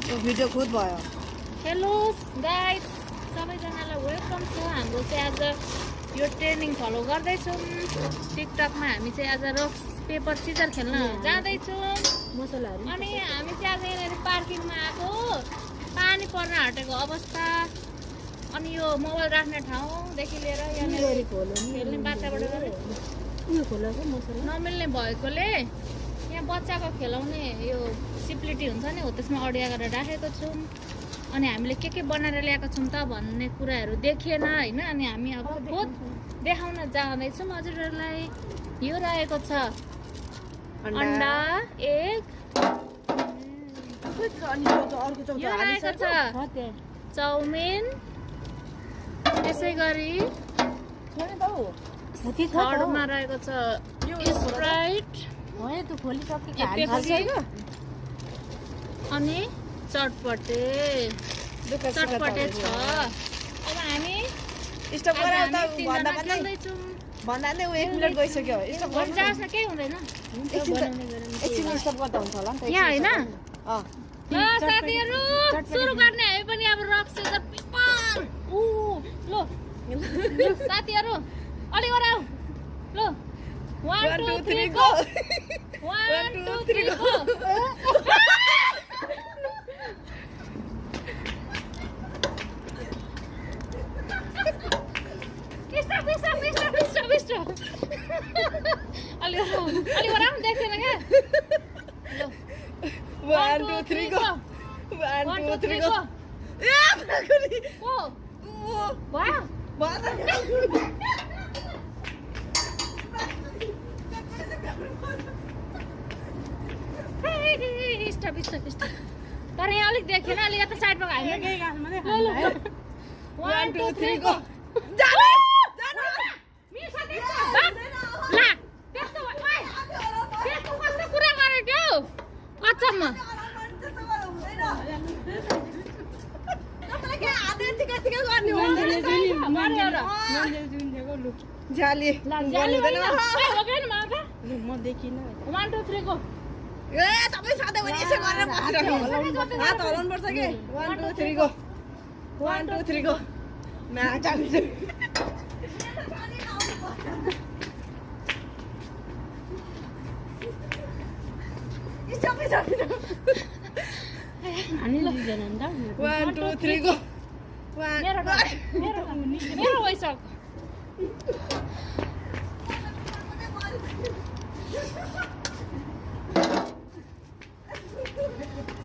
Video खुद भयो। Hello guys, सबैजनालाई वेलकम छ। हाम्रो चाहिँ आज यो ट्रेनिङ फलो गर्दैछौँ। टिकटकमा हामी चाहिँ आज रक्स पेपर सिजर खेल्न जाँदैछौँ। मसलाहरू अनि हामी चाहिँ आज यहाँनिर पार्किङमा आएको, पानी पर्न आँटेको अवस्था। अनि यो मोबाइल राख्ने ठाउँदेखि लिएर यहाँनिर खेल्ने बाटाबाट नमिल्ने भएकोले यहाँ बच्चाको खेलाउने यो सिप्लिटी हुन्छ नि हो, त्यसमा अडिया गरेर राखेको छौँ। अनि हामीले के बनाएर ल्याएको छौँ त भन्ने कुराहरू देखिएन होइन। अनि हामी अब खुद देखाउन जाँदैछौँ हजुरहरूलाई। यो रहेको छ अन्डा, एग, यो रहेको छ चाउमिन, त्यसै गरी थर्डमा रहेको छ स्प्राइट, अनि चटपटे छ। अब हामी खेल्दैछौँ। भन्दा नै 1 मिनेट गइसक्यो। स्टप भन्दा केही हुँदैन एकछिन स्टप गर्दा हुन्छ होला नि त। यहाँ होइन अँ ल साथीहरू सुरु गर्ने हामी पनि अब रक सिजर पेपर। लो साथीहरू अलि गराउ। लो 1 2 3 गो। 1 2 3 गो। अलि गराउ देख्दैन क्या। 1 2 3 गो। 1 2 3 गो। स्टप तर यहाँ अलिक देखेन। अलि यता साइडमा हामी 1 2 3 गो। कस्तो कुरा गरेको अचम्म। जाली म देखिन। 1 2 3 गो। ए तपाईँ सधैँभरि यसो गरेर बसिरहनु हात हलाउनु पर्छ कि। 1 2 3 go. 1 2 3 go. One, two, three, go. मेरो भइसक्यो।